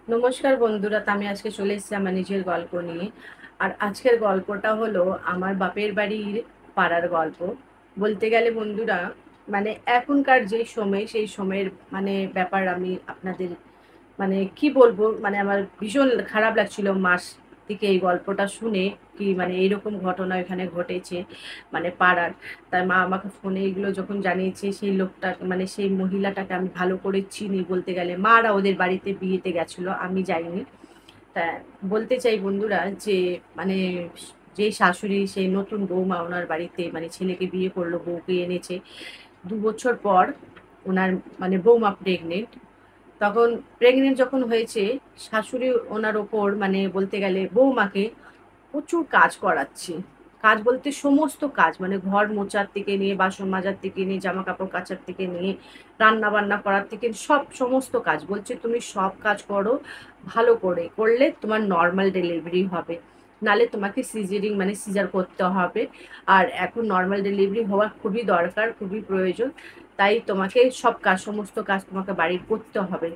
নমস্কার বন্ধুরা, তো আমি আজকে চলে এসেছি আমার নিজের গল্প নিয়ে। আর আজকের গল্পটা হলো আমার বাপের বাড়ির পাড়ার গল্প। বলতে গেলে বন্ধুরা, মানে এখনকার যে সময় সেই সময়ের ব্যাপার আমি আপনাদের কি বলবো, আমার ভীষণ খারাপ লাগছিল মাস থেকে এই গল্পটা শুনে। কি এইরকম ঘটনা এখানে ঘটেছে পাড়ার। তাই মা আমাকে ফোনে এগুলো যখন জানিয়েছে, সেই লোকটা সেই মহিলাটাকে আমি ভালো করে চিনি। বলতে গেলে মারা ওদের বাড়িতে বিয়েতে গেছিল, আমি যাইনি। তা বলতে চাই বন্ধুরা যে মানে যে শাশুড়ি, সেই নতুন বৌমা ওনার বাড়িতে ছেলেকে বিয়ে করলো, বউকে এনেছে। 2 বছর পর ওনার বৌমা প্রেগনেন্ট। তখন প্রেগনেন্ট যখন হয়েছে, শাশুড়ি ওনার ওপর বলতে গেলে বৌমাকে প্রচুর কাজ করাচ্ছে। কাজ বলতে সমস্ত কাজ, ঘর মোছার থেকে নিয়ে, বাসন মাজার থেকে নিয়ে, জামা কাপড় কাচার থেকে নিয়ে, রান্না বান্না করার থেকে সব সমস্ত কাজ বলছে, তুমি সব কাজ করো, ভালো করে করলে তোমার নর্মাল ডেলিভারি হবে, নালে তোমাকে সিজারিং সিজার করতে হবে। আর এখন নর্মাল ডেলিভারি হওয়া খুবই দরকার, খুবই প্রয়োজন। তাই তোমাকে সব কাজ, সমস্ত কাজ তোমাকে বাড়ির করতে হবে।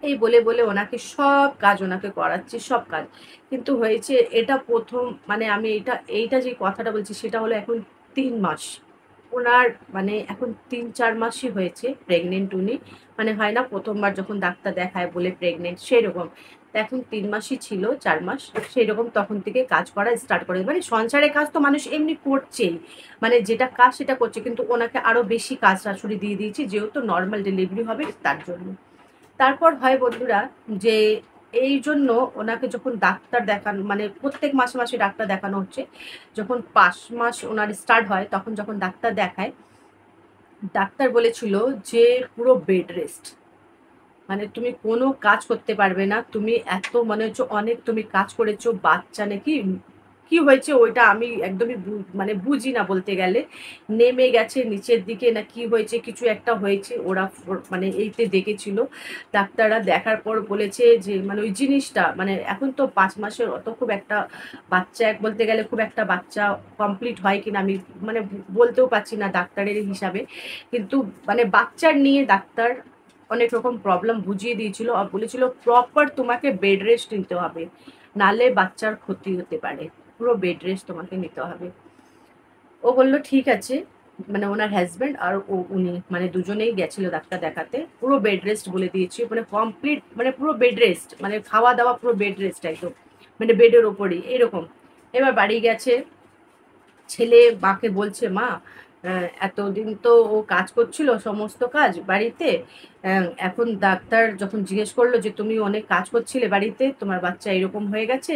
এই বলে বলে ওনাকে সব কাজ ওনাকে করাচ্ছি, সব কাজ। কিন্তু হয়েছে এটা প্রথম, আমি এইটা যে কথাটা বলছি সেটা হলো এখন 3 মাস। ওনার এখন 3-4 মাসই হয়েছে প্রেগনেন্ট উনি। হয় না প্রথমবার যখন ডাক্তার দেখায় বলে প্রেগনেন্ট, সেরকম। তো এখন 3 মাসই ছিল, 4 মাস সেই রকম, তখন থেকে কাজ করা স্টার্ট করে। সংসারের কাজ তো মানুষ এমনি করছেই, যেটা কাজ সেটা করছে, কিন্তু ওনাকে আরো বেশি কাজ শাশুড়ি দিয়ে দিয়েছি, যেহেতু নর্মাল ডেলিভারি হবে তার জন্য। তারপর হয় বন্ধুরা যে এই জন্য ওনাকে যখন ডাক্তার দেখানো, প্রত্যেক মাসে মাসে ডাক্তার দেখানো হচ্ছে। যখন 5 মাস ওনার স্টার্ট হয়, তখন যখন ডাক্তার দেখায়, ডাক্তার বলেছিল যে পুরো বেড রেস্ট, তুমি কোনো কাজ করতে পারবে না। তুমি এত মনে হচ্ছে অনেক তুমি কাজ করেছো, বাচ্চা নাকি কি হয়েছে ওইটা আমি একদমই বুঝি না। বলতে গেলে নেমে গেছে নিচের দিকে, না কি হয়েছে, কিছু একটা হয়েছে। ওরা এইতে দেখেছিল ডাক্তাররা, দেখার পর বলেছে যে ওই জিনিসটা এখন তো 5 মাসের অত খুব একটা বাচ্চা, এক বলতে গেলে খুব একটা বাচ্চা কমপ্লিট হয় কিনা আমি বলতেও পারছি না ডাক্তারের হিসাবে। কিন্তু বাচ্চার নিয়ে ডাক্তার অনেক রকম প্রবলেম বুঝিয়ে দিয়েছিল, আর বলেছিল প্রপার তোমাকে বেড রেস্ট নিতে হবে, নালে বাচ্চার ক্ষতি হতে পারে। পুরো বেড রেস্ট তোমাকে নিতে হবে। ও বলল ঠিক আছে। ওনার হাজব্যান্ড আর উনি দুজনেই গেছিল ডাক্তার দেখাতে, পুরো বেড রেস্ট বলে দিয়েছি, কমপ্লিট, পুরো বেড রেস্ট, খাওয়া দাওয়া পুরো বেড রেস্ট একদম, বেডের ওপরই এরকম। এবার বাড়ি গেছে, ছেলে মাকে বলছে, মা এতদিন তো ও কাজ করছিল সমস্ত কাজ বাড়িতে, এখন ডাক্তার যখন জিজ্ঞেস করলো যে তুমি অনেক কাজ করছিলে বাড়িতে, তোমার বাচ্চা এরকম হয়ে গেছে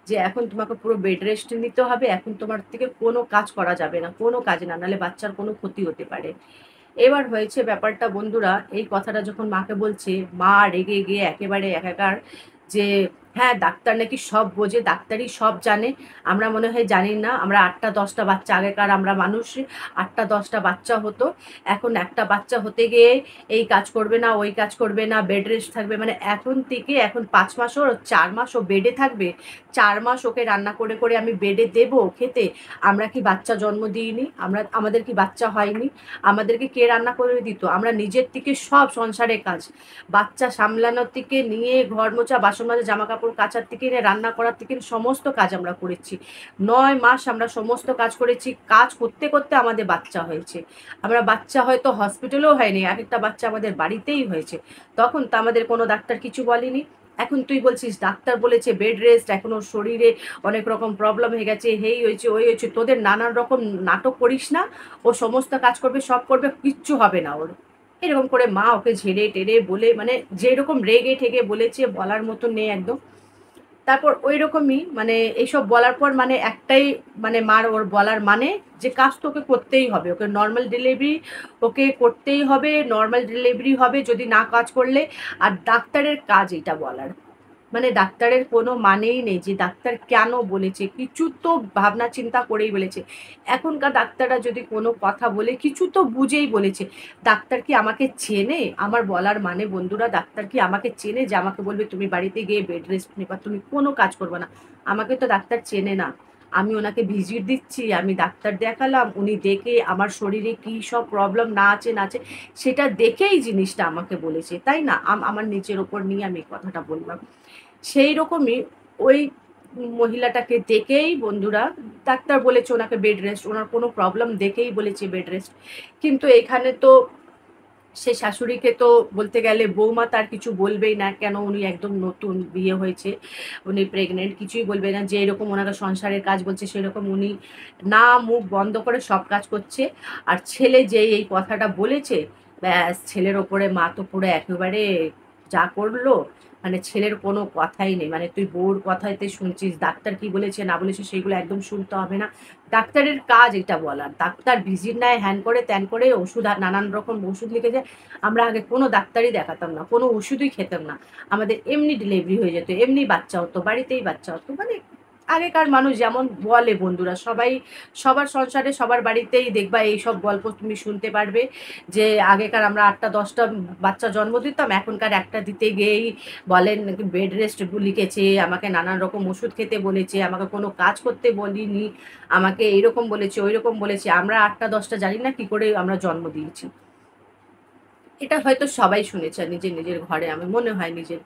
যে এখন তোমাকে পুরো বেড রেস্ট নিতে হবে, এখন তোমার থেকে কোনো কাজ করা যাবে না, কোনো কাজ না, নাহলে বাচ্চার কোনো ক্ষতি হতে পারে। এবার হয়েছে ব্যাপারটা বন্ধুরা, এই কথাটা যখন মাকে বলছে, মা রেগে গিয়ে একেবারে একাকার, যে হ্যাঁ ডাক্তার নাকি সব বোঝে, ডাক্তারই সব জানে, আমরা মনে হয় জানি না। আমরা 8টা 10টা বাচ্চা, আগেকার আমরা মানুষ 8টা 10টা বাচ্চা হতো, এখন একটা বাচ্চা হতে গিয়ে এই কাজ করবে না, ওই কাজ করবে না, বেড রেস্ট থাকবে, এখন থেকে এখন 5 মাস ওর, 4 মাস ও বেডে থাকবে, 4 মাস ওকে রান্না করে করে আমি বেডে দেবো খেতে। আমরা কি বাচ্চা জন্ম দিইনি? আমাদের কি বাচ্চা হয়নি? আমাদেরকে কে রান্না করে দিত? আমরা নিজের থেকে সব সংসারের কাজ, বাচ্চা সামলানোর থেকে নিয়ে, ঘর মোছা, বাসন মাজা, জামা কাপড় কাচার থেকে নিয়ে, রান্না করার থেকে সমস্ত কাজ আমরা করেছি। 9 মাস আমরা সমস্ত কাজ করেছি। কাজ করতে করতে আমাদের বাচ্চা হয়েছে। আমরা বাচ্চা হয়তো হসপিটালেও হয়নি, এক একটা বাচ্চা আমাদের বাড়িতেই হয়েছে। তখন তো আমাদের কোনো ডাক্তার কিছু বলেনি। এখন তুই বলছিস ডাক্তার বলেছে বেড রেস্ট, এখন ওর শরীরে অনেক রকম প্রবলেম হয়ে গেছে, হেই হয়েছে, ওই হয়েছে, তোদের নানান রকম নাটক করিস না। ও সমস্ত কাজ করবে, সব করবে, কিচ্ছু হবে না ওর। এরকম করে মা ওকে ঝেড়ে টেরে বলে, যেরকম রেগে ঠেগে বলেছে বলার মতো নেই একদম। তারপর ওই রকমই এইসব বলার পর একটাই, মার ওর বলার যে কাজ তো ওকে করতেই হবে, ওকে নর্মাল ডেলিভারি ওকে করতেই হবে, নর্মাল ডেলিভারি হবে যদি না কাজ করলে। আর ডাক্তারের কাজ এটা বলার, ডাক্তারের কোনো মানেই নেই যে ডাক্তার কেন বলেছে, কিছু তো ভাবনা চিন্তা করেই বলেছে। এখনকার ডাক্তাররা যদি কোনো কথা বলে কিছু তো বুঝেই বলেছে। ডাক্তার কি আমাকে চেনে? আমার বলার বন্ধুরা, ডাক্তার কি আমাকে চেনে যে আমাকে বলবে তুমি বাড়িতে গিয়ে বেড রেস্ট নেবা, তুমি কোনো কাজ করবে না? আমাকে তো ডাক্তার চেনে না। আমি ওনাকে ভিজিট দিচ্ছি, আমি ডাক্তার দেখালাম, উনি দেখে আমার শরীরে কী সব প্রবলেম না আছে না আছে সেটা দেখেই জিনিসটা আমাকে বলেছে, তাই না? আমার নিজের ওপর নিয়ে আমি এই কথাটা বললাম। সেই রকমই ওই মহিলাটাকে দেখেই বন্ধুরা ডাক্তার বলেছে ওনাকে বেড রেস্ট, ওনার কোনো প্রবলেম দেখেই বলেছে বেড রেস্ট। কিন্তু এখানে তো সে শাশুড়িকে তো বলতে গেলে বৌমা তার কিছু বলবেই না, কেন উনি একদম নতুন বিয়ে হয়েছে, উনি প্রেগনেন্ট, কিছুই বলবে না। যে এরকম ওনাকে সংসারের কাজ বলছে সেরকম উনি না মুখ বন্ধ করে সব কাজ করছে। আর ছেলে যেই এই কথাটা বলেছে, ব্যাস ছেলের ওপরে মা তো পুরো একেবারে যা করলো, মানে ছেলের কোনো কথাই নেই। মানে তুই বউর কথাতে শুনছিস, ডাক্তার কি বলেছে না বলেছে সেইগুলো একদম শুনতে হবে না। ডাক্তারের কাজ এটা বলার, ডাক্তার ভিজিট নেয়, হ্যান করে ত্যান করে ওষুধ আর নানান রকম ওষুধ লিখে যায়। আমরা আগে কোনো ডাক্তারই দেখাতাম না, কোনো ওষুধই খেতাম না, আমাদের এমনি ডেলিভারি হয়ে যেত, এমনি বাচ্চা হতো, বাড়িতেই বাচ্চা হতো। মানে আগেকার মানুষ যেমন বলে বন্ধুরা, সবাই সবার সংসারে সবার বাড়িতেই দেখবা এইসব গল্প তুমি শুনতে পারবে, যে আগেকার আমরা 8টা 10টা বাচ্চা জন্ম দিতাম, এখনকার একটা দিতে গিয়েই বলেন বেড রেস্ট লিখেছে, আমাকে নানান রকম ওষুধ খেতে বলেছে, আমাকে কোনো কাজ করতে বলিনি, আমাকে এইরকম বলেছে ওইরকম বলেছে। আমরা 8টা 10টা জানি না কি করে আমরা জন্ম দিয়েছি। এটা হয়তো সবাই শুনেছে নিজের নিজের ঘরে, আমি মনে হয় নিজের।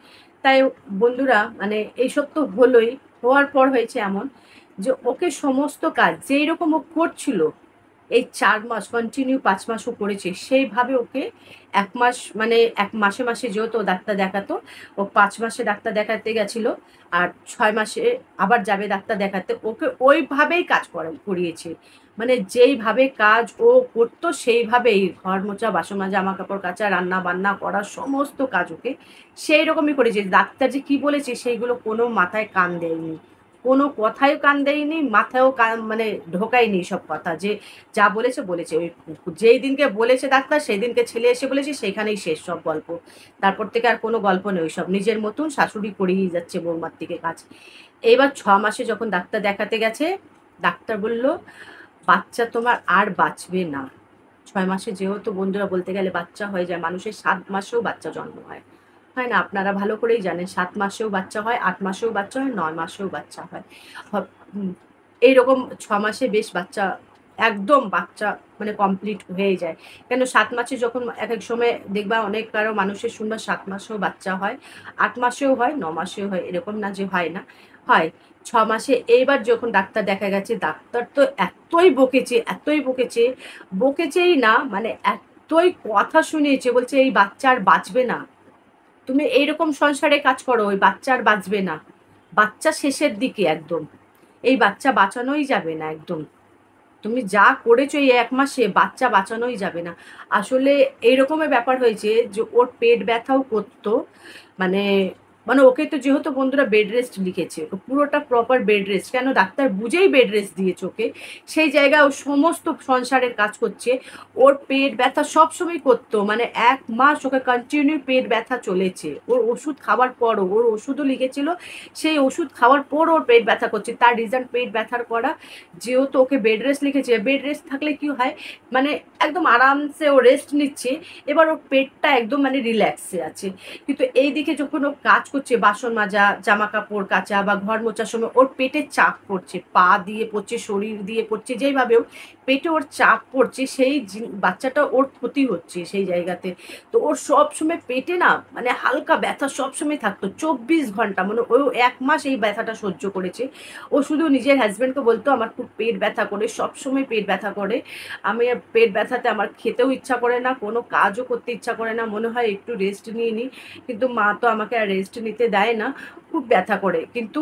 তাই বন্ধুরা মানে এইসব তো হলোই, হওয়ার পর হয়েছে এমন যে ওকে সমস্ত কাজ যেই রকম ও করছিল এই 4 মাস কন্টিনিউ 5 মাসও করেছে, সেইভাবে ওকে 1 মাস মানে 1 মাসে মাসে যেহেতু ও ডাক্তার দেখাতো, ও 5 মাসে ডাক্তার দেখাতে গেছিলো, আর 6 মাসে আবার যাবে ডাক্তার দেখাতে, ওকে ওইভাবেই কাজ করিয়েছে। মানে যেইভাবে কাজ ও করতো সেইভাবেই ঘর মোছা, বাসন মাজা, জামা কাপড় কাচা, রান্না বান্না করা সমস্ত কাজ ওকে সেই রকমই করেছে। ডাক্তার যে কি বলেছে সেইগুলো কোনো মাথায় কান দেয়নি, কোনো কথায়ও কান দেয়নি, মাথায়ও কান মানে ঢোকায়নি সব কথা, যে যা বলেছে বলেছে। ওই যেই দিনকে বলেছে ডাক্তার সেই দিনকে ছেলে এসে বলেছে, সেইখানেই শেষ সব গল্প। তারপর থেকে আর কোনো গল্প নেই, সব নিজের মতন শাশুড়ি করেই যাচ্ছে বৌমার থেকে কাজ। এইবার 6 মাসে যখন ডাক্তার দেখাতে গেছে, ডাক্তার বলল বাচ্চা তোমার আর বাঁচবে না। 6 মাসে যেহেতু বন্ধুরা বলতে গেলে বাচ্চা হয়ে যায়, মানুষের 7 মাসেও বাচ্চা জন্ম হয়, হয় না? আপনারা ভালো করেই জানেন 7 মাসেও বাচ্চা হয়, 8 মাসেও বাচ্চা হয়, 9 মাসেও বাচ্চা হয়। এইরকম 6 মাসে বেশ বাচ্চা একদম বাচ্চা মানে কমপ্লিট হয়ে যায়। কেন 7 মাসে যখন এক এক সময় দেখবা অনেক কারো মানুষের শুনবা 7 মাসেও বাচ্চা হয়, 8 মাসেও হয়, 9 মাসেও হয়, এরকম না যে হয় না, হয়। 6 মাসে এইবার যখন ডাক্তার দেখা গেছে, ডাক্তার তো এতই বকেছে, এতই বকেছে, বকেছেই না মানে এতই কথা শুনিয়েছে, বলছে এই বাচ্চা আর বাঁচবে না। তুমি এইরকম সংসারে কাজ করো, ওই বাচ্চা আর বাঁচবে না। বাচ্চা শেষের দিকে একদম। এই বাচ্চা বাঁচানোই যাবে না একদম। তুমি যা করেছো এই 1 মাসে বাচ্চা বাঁচানোই যাবে না। আসলে এইরকমের ব্যাপার হয়েছে যে ওর পেট ব্যথাও করতো। মানে মানে ওকে তো যেহেতু বন্ধুরা বেড রেস্ট লিখেছে, ও পুরোটা প্রপার বেড রেস্ট। কেন ডাক্তার বুঝেই বেড রেস্ট দিয়েছে ওকে। সেই জায়গায় ও সমস্ত সংসারের কাজ করছে। ওর পেট ব্যথা সবসময় করতো। মানে 1 মাস ওকে কন্টিনিউ পেট ব্যথা চলেছে। ওর ওষুধ খাওয়ার পরও, ওর ওষুধও লিখেছিল। সেই ওষুধ খাওয়ার পরও ওর পেট ব্যথা করছে। তার রিজন পেট ব্যথার করা, যেহেতু ওকে বেড রেস্ট লিখেছে, বেড রেস্ট থাকলে কি হয় মানে একদম আরামসে ও রেস্ট নিচ্ছে, এবার ওর পেটটা একদম মানে রিল্যাক্সে আছে। কিন্তু এই দিকে যখন ও কাজ করছে, বাসন মাজা, জামা কাপড় কাচা বা ঘর মোছার সময় ওর পেটে চাপ পড়ছে, পা দিয়ে পড়ছে, শরীর দিয়ে পড়ছে, যেইভাবে হোক পেটে ওর চাপ পড়ছে, সেই বাচ্চাটা ওর ক্ষতি হচ্ছে সেই জায়গাতে। তো ওর সবসময় পেটে না মানে হালকা ব্যথা সবসময় থাকতো 24 ঘন্টা, মানে ও 1 মাস এই ব্যথাটা সহ্য করেছে। ও শুধু নিজের হাজব্যান্ডকে বলতো আমার খুব পেট ব্যথা করে, সবসময় পেট ব্যথা করে, আমি পেট ব্যথাতে আমার খেতেও ইচ্ছা করে না, কোনো কাজও করতে ইচ্ছা করে না, মনে হয় একটু রেস্ট নিয়ে নিই, কিন্তু মা তো আমাকে আর রেস্ট নিতে দেয় না, খুব ব্যথা করে। কিন্তু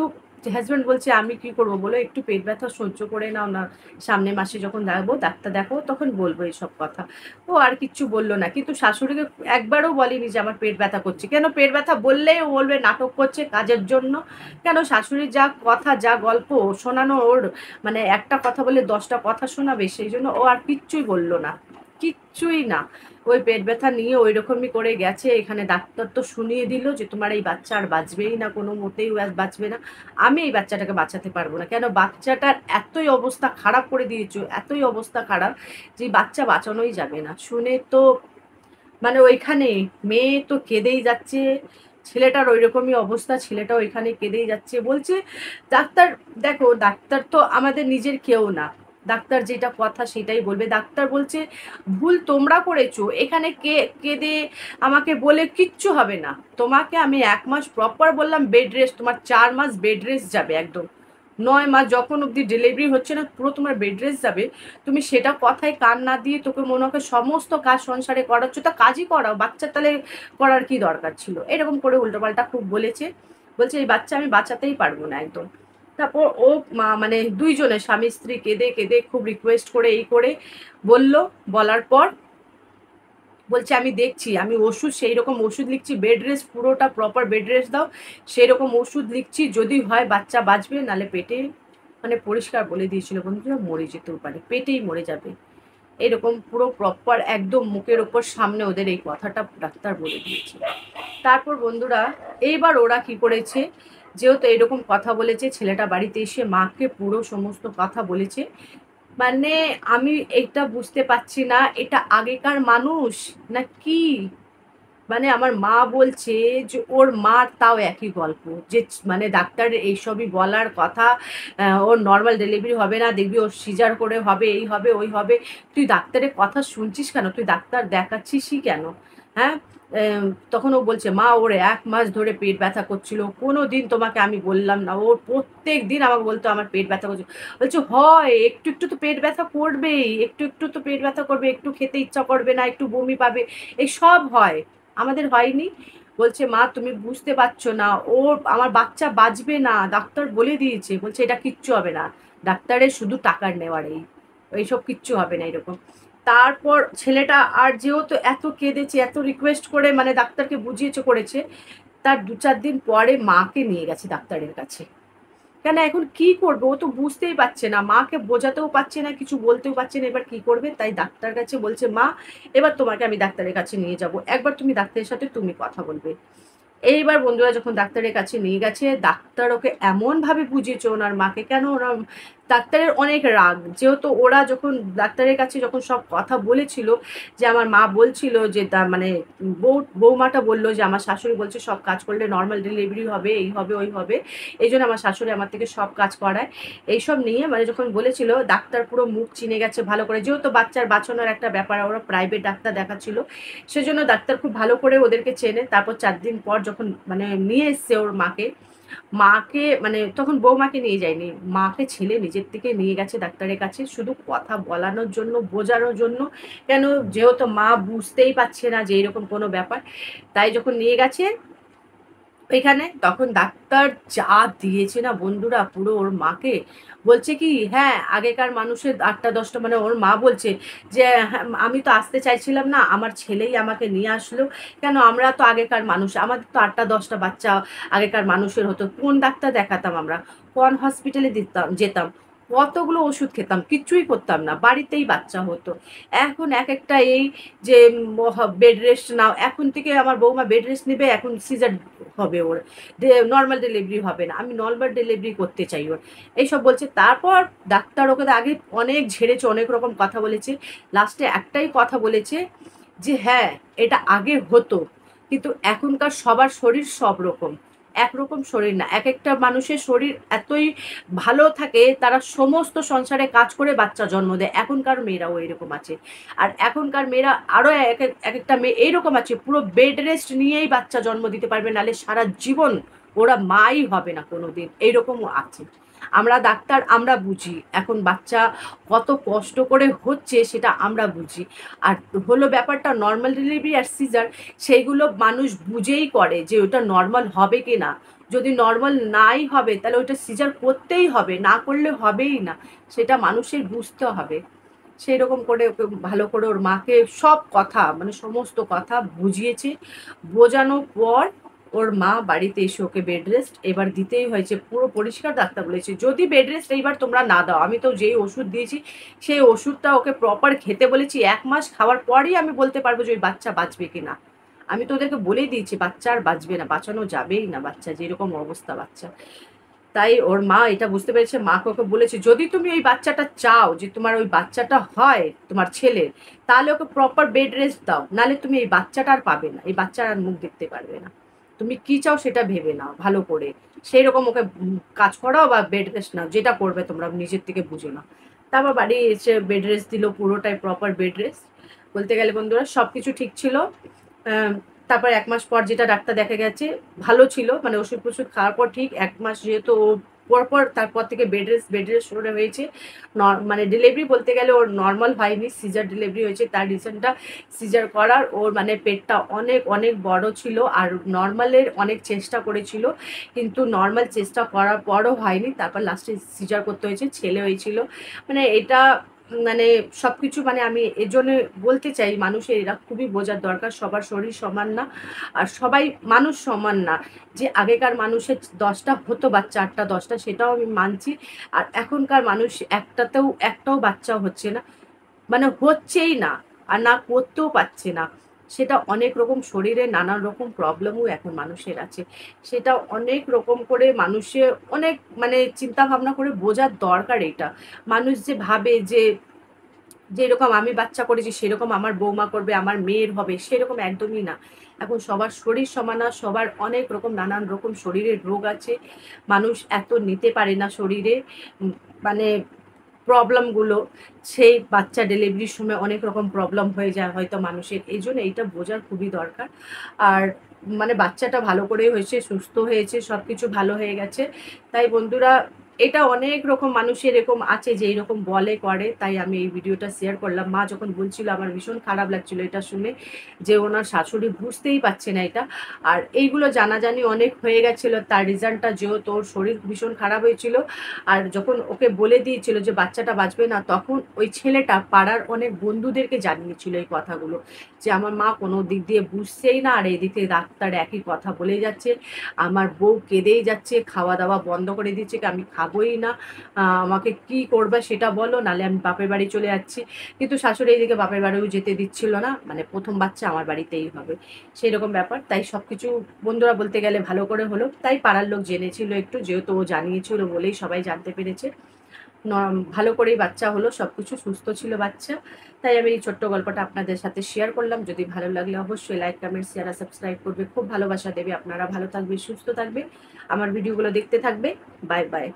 হাজব্যান্ড বলছে আমি কি করবো বলো, একটু পেট ব্যথা সহ্য করে নাও না, সামনের মাসে যখন যাবো ডাক্তার দেখাবো তখন বলবো এইসব কথা। ও আর কিচ্ছু বললো না, কিন্তু শাশুড়িকে একবারও বলেনি যে আমার পেট ব্যথা করছে। কেন পেট ব্যথা বললেই ও বলবে নাটক করছে কাজের জন্য। কেন শাশুড়ির যা কথা যা গল্প শোনানো ওর, মানে একটা কথা বলে 10টা কথা শোনাবে, সেই জন্য ও আর কিচ্ছুই বললো না, কিচ্ছুই না। ওই পেট ব্যথা নিয়ে ওই রকমই করে গেছে। এখানে ডাক্তার তো শুনিয়ে দিল যে তোমার এই বাচ্চা আর বাঁচবেই না, কোনো মতেই আর বাঁচবে না। আমি এই বাচ্চাটাকে বাঁচাতে পারবো না। কেন বাচ্চাটার এতই অবস্থা খারাপ করে দিয়েছো, এতই অবস্থা খারাপ যে বাচ্চা বাঁচানোই যাবে না। শুনে তো মানে ওইখানে মেয়ে তো কেঁদেই যাচ্ছে, ছেলেটার ওই রকমই অবস্থা, ছেলেটাও এখানে কেঁদেই যাচ্ছে, বলছে ডাক্তার, দেখো ডাক্তার তো আমাদের নিজের কেউ না, ডাক্তার যেটা কথা সেটাই বলবে। ডাক্তার বলছে ভুল তোমরা করেছো, এখানে কেঁদে আমাকে বলে কিচ্ছু হবে না, তোমাকে আমি 1 মাস প্রপার বললাম বেড রেস্ট, তোমার 4 মাস বেড রেস্ট যাবে একদম, 9 মাস যখন অবধি ডেলিভারি হচ্ছে না পুরো তোমার বেড রেস্ট যাবে। তুমি সেটা কথায় কান না দিয়ে তোকে মনে হয় সমস্ত কাজ সংসারে করাচ্ছ, তা কাজই করাও, বাচ্চার তাহলে করার কি দরকার ছিল, এরকম করে উল্টোপাল্টা খুব বলেছে। বলছে এই বাচ্চা আমি বাঁচাতেই পারবো না একদম। তারপর ও মানে দুইজনে স্বামী স্ত্রী কেঁদে কেঁদে খুব রিকোয়েস্ট করে এই করে বলল, বলার পর বলছে আমি দেখছি, আমি ওষুধ সেই রকম ওষুধ লিখছি, বেড রেস্ট পুরোটা প্রপার বেড রেস্ট দাও, সেই রকম ওষুধ লিখছি, যদি হয় বাচ্চা বাঁচবে, নালে পেটে, মানে পরিষ্কার বলে দিয়েছিল বন্ধুরা মরে যেতেও পারে, পেটেই মরে যাবে, এরকম পুরো প্রপার একদম মুখের ওপর সামনে ওদের এই কথাটা ডাক্তার বলে দিয়েছে। তারপর বন্ধুরা এইবার ওরা কি করেছে, যেহেতু এরকম কথা বলেছে, ছেলেটা বাড়িতে এসে মাকে পুরো সমস্ত কথা বলেছে। মানে আমি এটা বুঝতে পারছি না, এটা আগেকার মানুষ না কি। মানে আমার মা বলছে যে ওর মার তাও একই গল্প, যে মানে ডাক্তারের এইসবই বলার কথা, ওর নর্মাল ডেলিভারি হবে না, দেখবি ওর সিজার করে হবে, এই হবে ওই হবে, তুই ডাক্তারের কথা শুনছিস কেন, তুই ডাক্তার দেখাচ্ছিসই কেন, হ্যাঁ। তখন ও বলছে মা ওর 1 মাস ধরে পেট ব্যথা করছিল, কোনো দিন তোমাকে আমি বললাম না, ওর প্রত্যেক দিন আমাকে বলতো আমার পেট ব্যথা করছে। বলছে হয় একটু একটু তো পেট ব্যথা করবেই, একটু একটু তো পেট ব্যথা করবে, একটু খেতে ইচ্ছা করবে না, একটু বমি পাবে, এই সব হয়, আমাদের হয়নি। বলছে মা তুমি বুঝতে পারছো না, ওর আমার বাচ্চা বাঁচবে না, ডাক্তার বলে দিয়েছে। বলছে এটা কিচ্ছু হবে না, ডাক্তারের শুধু টাকার নেওয়ার এইসব কিচ্ছু হবে না এরকম। তারপর ছেলেটা আর যেহেতু এত কেঁদেছে, এত রিকোয়েস্ট করে মানে ডাক্তারকে বুঝিয়েছে করেছে, তার 2-4 দিন পরে মাকে নিয়ে গেছে ডাক্তারের কাছে। কেন এখন কি করবে, ও তো বুঝতেই পারছে না, মাকে বোঝাতেও পারছে না, কিছু বলতেও পারছে না, এবার কি করবে, তাই ডাক্তার কাছে বলছে মা এবার তোমাকে আমি ডাক্তারের কাছে নিয়ে যাব, একবার তুমি ডাক্তারের সাথে তুমি কথা বলবে। এইবার বন্ধুরা যখন ডাক্তারের কাছে নিয়ে গেছে, ডাক্তার ওকে এমনভাবে বুঝিয়েছে ওনার মাকে, কেন ওরা ডাক্তারের অনেক রাগ, যেহেতু ওরা যখন ডাক্তারের কাছে যখন সব কথা বলেছিল, যে আমার মা বলছিল যে মানে বৌমাটা বললো যে আমার শাশুড়ি বলছে সব কাজ করলে নর্মাল ডেলিভারি হবে, এই হবে ওই হবে, এই জন্য আমার শাশুড়ি আমার থেকে সব কাজ করায়, এইসব নিয়ে মানে যখন বলেছিল, ডাক্তার পুরো মুখ চিনে গেছে ভালো করে, যেহেতু বাচ্চার বাঁচানোর একটা ব্যাপার, ওরা প্রাইভেট ডাক্তার দেখাচ্ছিল, সেজন্য ডাক্তার খুব ভালো করে ওদেরকে চেনে। তারপর 4 দিন পর যখন মানে নিয়ে এসছে ওর মাকে, মাকে মানে তখন বৌমাকে নিয়ে যায়নি, মাকে ছেলে নিজের থেকে নিয়ে গেছে ডাক্তারের কাছে, শুধু কথা বলানোর জন্য, বোঝানোর জন্য, কেন যেহেতু মা বুঝতেই পারছে না যে এরকম কোনো ব্যাপার, তাই যখন নিয়ে গেছে এখানে, তখন ডাক্তার যা দিয়েছে না বন্ধুরা পুরো ওর মাকে, বলছে কি হ্যাঁ আগেকার মানুষের 8টা 10টা, মানে ওর মা বলছে যে হ্যাঁ, আমি তো আসতে চাইছিলাম না, আমার ছেলেই আমাকে নিয়ে আসলো, কেন আমরা তো আগেকার মানুষ, আমাদের তো 8টা 10টা বাচ্চা আগেকার মানুষের হতো, কোন ডাক্তার দেখাতাম আমরা, কোন হসপিটালে যেতাম, কতগুলো ওষুধ খেতাম, কিচ্ছুই করতাম না, বাড়িতেই বাচ্চা হতো। এখন এক একটা এই যে বেড রেস্ট নাও, এখন থেকে আমার বৌমা বেড রেস্ট নেবে, এখন সিজার হবে ওর, নর্মাল ডেলিভারি হবে না, আমি নর্মাল ডেলিভারি করতে চাই ওর, এইসব বলছে। তারপর ডাক্তার ওকে আগে অনেক ঝেড়েছে, অনেক রকম কথা বলেছে, লাস্টে একটাই কথা বলেছে যে হ্যাঁ এটা আগে হতো, কিন্তু এখনকার সবার শরীর সব রকম, একরকম শরীর না, এক একটা মানুষের শরীর এতই ভালো থাকে, তারা সমস্ত সংসারে কাজ করে বাচ্চা জন্ম দেয়, এখনকার মেয়েরাও এরকম আছে। আর এখনকার মেয়েরা আরও এক একটা মেয়ে এইরকম আছে, পুরো বেড রেস্ট নিয়েই বাচ্চা জন্ম দিতে পারবে, নাহলে সারা জীবন ওরা মাই হবে না কোনো দিন, এইরকমও আছে। আমরা ডাক্তার আমরা বুঝি এখন বাচ্চা কত কষ্ট করে হচ্ছে সেটা আমরা বুঝি। আর হলো ব্যাপারটা নর্মাল ডেলিভারি আর সিজার, সেইগুলো মানুষ বুঝেই করে যে ওটা নর্মাল হবে কি না, যদি নর্মাল নাই হবে তাহলে ওটা সিজার করতেই হবে, না করলে হবেই না, সেটা মানুষের বুঝতে হবে। সেই রকম করে ওকে ভালো করে ওর মাকে সব কথা মানে সমস্ত কথা বুঝিয়েছে, বোঝানোর পর ওর মা বাড়িতে এসে ওকে বেড রেস্ট এবার দিতেই হয়েছে, পুরো পরিষ্কার ডাক্তার বলেছে যদি বেড রেস্ট এইবার তোমরা না দাও, আমি তো যেই ওষুধ দিয়েছি সেই ওষুধটা ওকে প্রপার খেতে বলেছি, 1 মাস খাওয়ার পরই আমি বলতে পারবো যে ওই বাচ্চা বাঁচবে কিনা। আমি তো ওদেরকে বলেই দিয়েছি বাচ্চা আর বাঁচবে না, বাঁচানো যাবেই না, বাচ্চা যেরকম অবস্থা বাচ্চা। তাই ওর মা এটা বুঝতে পেরেছে, মাকে ওকে বলেছে যদি তুমি ওই বাচ্চাটা চাও যে তোমার ওই বাচ্চাটা হয় তোমার ছেলের, তাহলে ওকে প্রপার বেড রেস্ট দাও, নাহলে তুমি এই বাচ্চাটা আর পাবে না, এই বাচ্চার আর মুখ দেখতে পারবে না। তুমি কি চাও সেটা ভেবে নাও ভালো করে, সেই রকম ওকে কাজ করাও বা বেড রেস্ট নাও, যেটা করবে তোমরা নিজের থেকে বুঝে নাও। তারপর বাড়ি এসে বেড রেস্ট দিল, পুরোটাই প্রপার বেড রেস্ট। বলতে গেলে বন্ধুরা সব কিছু ঠিক ছিল। তারপর 1 মাস পর যেটা ডাক্তার দেখা গেছে ভালো ছিল, মানে ওষুধ ফষুধ খাওয়ার পর ঠিক 1 মাস যেহেতু ও পরপর তারপর থেকে বেড রেস্ট শুরু হয়েছে। মানে ডেলিভারি বলতে গেলে ওর নর্মাল হয়নি, সিজার ডেলিভারি হয়েছে। তার রিজনটা সিজার করার, ওর মানে পেটটা অনেক অনেক বড় ছিল আর নর্মালের অনেক চেষ্টা করেছিল, কিন্তু নর্মাল চেষ্টা করার পরও হয়নি। তারপর লাস্টে সিজার করতে হয়েছে, ছেলে হয়েছিল। মানে এটা মানে সব কিছু মানে আমি এজন্য বলতে চাই মানুষের এরা খুবই বোঝার দরকার, সবার শরীর সমান না আর সবাই মানুষ সমান না। যে আগেকার মানুষের 10টা হতো বাচ্চা, 8টা 10টা, সেটাও আমি মানছি। আর এখনকার মানুষ একটাও বাচ্চা হচ্ছে না, মানে হচ্ছেই না, আর না করতেও পারছে না। সেটা অনেক রকম শরীরে নানান রকম প্রবলেমও এখন মানুষের আছে। সেটা অনেক রকম করে মানুষের অনেক মানে চিন্তা ভাবনা করে বোঝার দরকার এটা। মানুষ যে ভাবে যে যেরকম আমি বাচ্চা করেছি সেরকম আমার বৌমা করবে, আমার মেয়ের হবে, সেরকম একদমই না। এখন সবার শরীর সমান না, সবার অনেক রকম নানান রকম শরীরের রোগ আছে। মানুষ এত নিতে পারে না শরীরে মানে প্রবলেমগুলো। সেই বাচ্চা ডেলিভারির সময় অনেক রকম প্রবলেম হয়ে যায় হয়তো মানুষের, এই জন্য এইটা বোঝার খুবই দরকার। আর মানে বাচ্চাটা ভালো করেই হয়েছে, সুস্থ হয়েছে, সব কিছু ভালো হয়ে গেছে। তাই বন্ধুরা এটা অনেক রকম মানুষের এরকম আছে যে এইরকম বলে করে, তাই আমি এই ভিডিওটা শেয়ার করলাম। মা যখন বলছিল আমার ভীষণ খারাপ লাগছিল এটা শুনে, যে ওনার শাশুড়ি বুঝতেই পারছে না এটা। আর এইগুলো জানাজানি অনেক হয়ে গেছিলো, তার রিজনটা যেহেতু ওর শরীর ভীষণ খারাপ হয়েছিল। আর যখন ওকে বলে দিয়েছিল যে বাচ্চাটা বাঁচবে না, তখন ওই ছেলেটা পাড়ার অনেক বন্ধুদেরকে জানিয়েছিল এই কথাগুলো, যে আমার মা কোনো দিক দিয়ে বুঝছেই না, আর এদিকে ডাক্তার একই কথা বলে যাচ্ছে, আমার বউ কেঁদেই যাচ্ছে, খাওয়া দাওয়া বন্ধ করে দিচ্ছে, আমি খাবোই না, আমাকে কি করবে সেটা বলো, নাহলে আমি বাপের বাড়ি চলে যাচ্ছি। কিন্তু শাশুড়ি এইদিকে বাপের বাড়িও যেতে দিচ্ছিল না, মানে প্রথম বাচ্চা আমার বাড়িতেই হবে, সেই রকম ব্যাপার। তাই সব কিছু বন্ধুরা বলতে গেলে ভালো করে হলো, তাই পাড়ার লোক জেনেছিল একটু, যেহেতু ও জানিয়েছিল বলেই সবাই জানতে পেরেছে। ভালো করেই বাচ্চা হলো, সব কিছু সুস্থ ছিল বাচ্চা। তাই আমি এই ছোট্ট গল্পটা আপনাদের সাথে শেয়ার করলাম। যদি ভালো লাগলে অবশ্যই লাইক, কমেন্ট, শেয়ার আর সাবস্ক্রাইব করবে, খুব ভালোবাসা দেবে। আপনারা ভালো থাকবে, সুস্থ থাকবে, আমার ভিডিওগুলো দেখতে থাকবে। Bye bye.